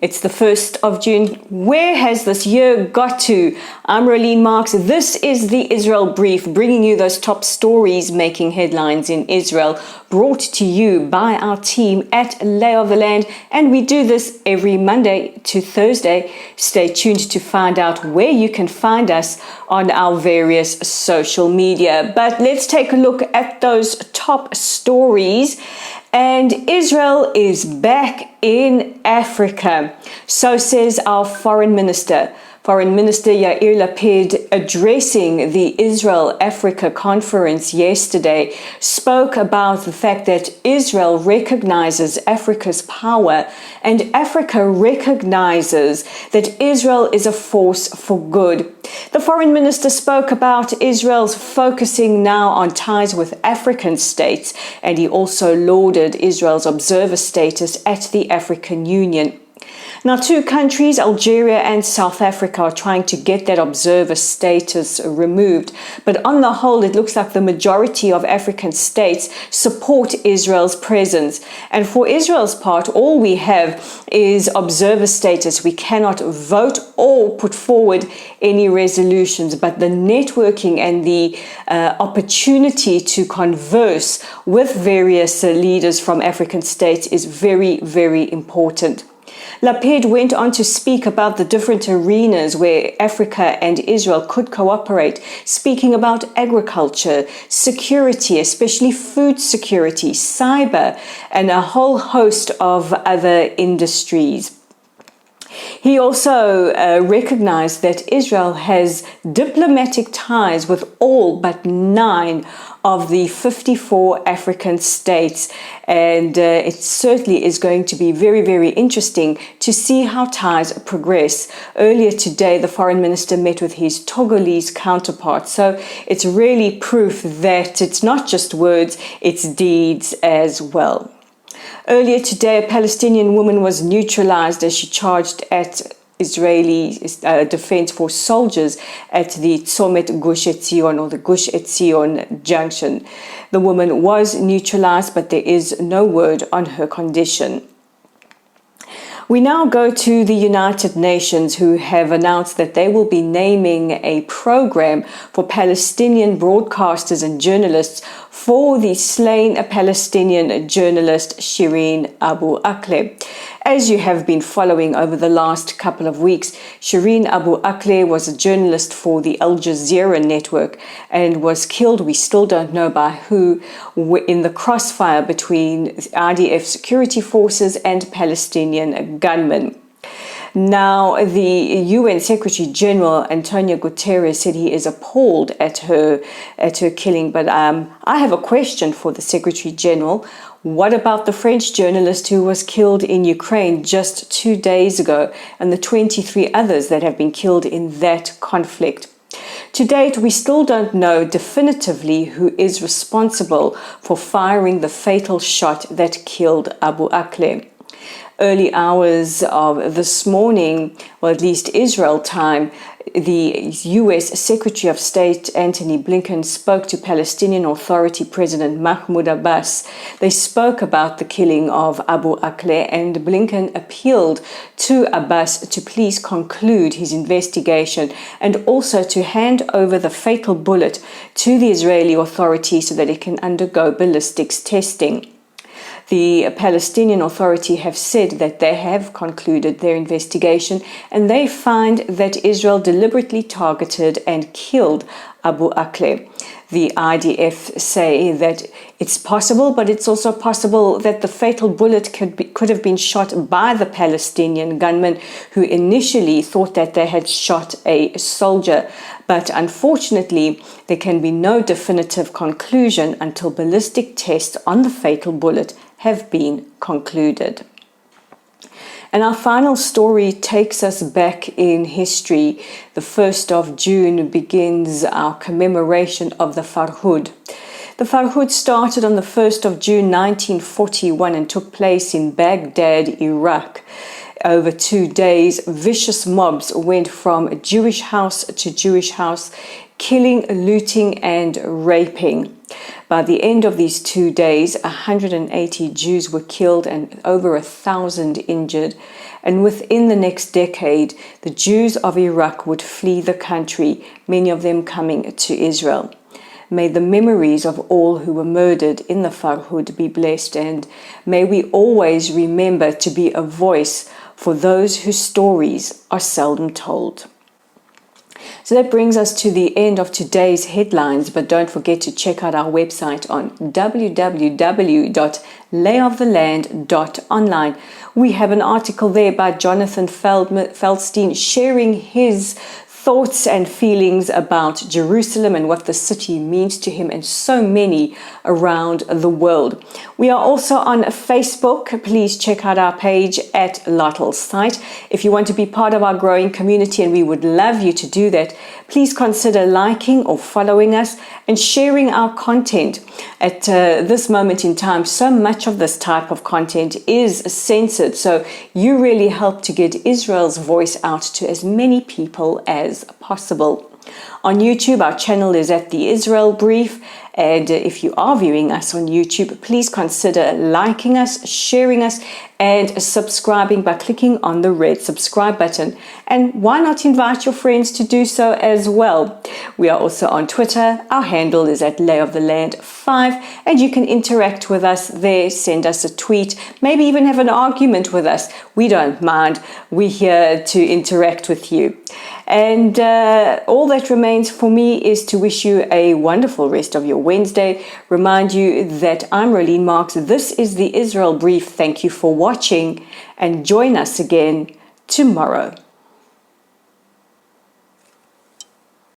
It's the 1st of June. Where has this year got to? I'm Rolene Marks. This is the Israel Brief, bringing you those top stories making headlines in Israel, brought to you by our team at Lay of the Land. And we do this every Monday to Thursday. Stay tuned to find out where you can find us on our various social media. But let's take a look at those top stories. And Israel is back in Africa, so says our foreign minister. Foreign Minister Yair Lapid, addressing the Israel-Africa conference yesterday, spoke about the fact that Israel recognizes Africa's power and Africa recognizes that Israel is a force for good. The Foreign Minister spoke about Israel's focusing now on ties with African states, and he also lauded Israel's observer status at the African Union. Now, two countries, Algeria and South Africa, are trying to get that observer status removed. But on the whole, it looks like the majority of African states support Israel's presence. And for Israel's part, all we have is observer status. We cannot vote or put forward any resolutions. But the networking and the opportunity to converse with various leaders from African states is very, very important. Lapid went on to speak about the different arenas where Africa and Israel could cooperate, speaking about agriculture, security, especially food security, cyber, and a whole host of other industries. He also recognized that Israel has diplomatic ties with all but 9 of the 54 African states, and it certainly is going to be very, very interesting to see how ties progress. Earlier today, the foreign minister met with his Togolese counterpart, so it's really proof that it's not just words, it's deeds as well. Earlier today, a Palestinian woman was neutralized as she charged at Israeli Defense Force soldiers at the Tzomet Gush Etzion, or the Gush Etzion junction. The woman was neutralized, but there is no word on her condition. We now go to the United Nations, who have announced that they will be naming a program for Palestinian broadcasters and journalists for the slain Palestinian journalist Shireen Abu Akle. As you have been following over the last couple of weeks, Shireen Abu Akle was a journalist for the Al Jazeera network and was killed, we still don't know by who, in the crossfire between IDF security forces and Palestinian gunmen. Now, the UN Secretary General Antonio Guterres said he is appalled at her killing. But I have a question for the Secretary General. What about the French journalist who was killed in Ukraine just 2 days ago, and the 23 others that have been killed in that conflict? To date, we still don't know definitively who is responsible for firing the fatal shot that killed Abu Akle. Early hours of this morning, or at least Israel time, the U.S. Secretary of State Antony Blinken spoke to Palestinian Authority President Mahmoud Abbas. They spoke about the killing of Abu Akle, and Blinken appealed to Abbas to please conclude his investigation and also to hand over the fatal bullet to the Israeli authorities so that it can undergo ballistics testing. The Palestinian Authority have said that they have concluded their investigation, and they find that Israel deliberately targeted and killed Abu Akle. The IDF say that it's possible, but it's also possible that the fatal bullet could have been shot by the Palestinian gunmen, who initially thought that they had shot a soldier. But unfortunately, there can be no definitive conclusion until ballistic tests on the fatal bullet have been concluded. And our final story takes us back in history. The 1st of June begins our commemoration of the Farhud. The Farhud started on the 1st of June 1941 and took place in Baghdad, Iraq. Over 2 days, vicious mobs went from Jewish house to Jewish house, killing, looting, and raping. By the end of these 2 days, 180 Jews were killed and over 1,000 injured. And within the next decade, the Jews of Iraq would flee the country, many of them coming to Israel. May the memories of all who were murdered in the Farhud be blessed, and may we always remember to be a voice for those whose stories are seldom told. So that brings us to the end of today's headlines, but don't forget to check out our website on www.layoftheland.online. We have an article there by Jonathan Feldstein sharing his thoughts and feelings about Jerusalem and what the city means to him and so many around the world. We are also on Facebook. Please check out our page at Lottel's site. If you want to be part of our growing community, and we would love you to do that, please consider liking or following us and sharing our content. At this moment in time, so much of this type of content is censored, so you really help to get Israel's voice out to as many people as possible. On YouTube, our channel is at the Israel Brief, and if you are viewing us on YouTube, please consider liking us, sharing us, and subscribing by clicking on the red subscribe button. And why not invite your friends to do so as well? We are also on Twitter. Our handle is at layoftheland5, and you can interact with us there, send us a tweet, maybe even have an argument with us. We don't mind. We're here to interact with you. And all that remains for me is to wish you a wonderful rest of your Wednesday. Remind you that I'm Rolene Marks. This is the Israel Brief. Thank you for watching, and join us again tomorrow.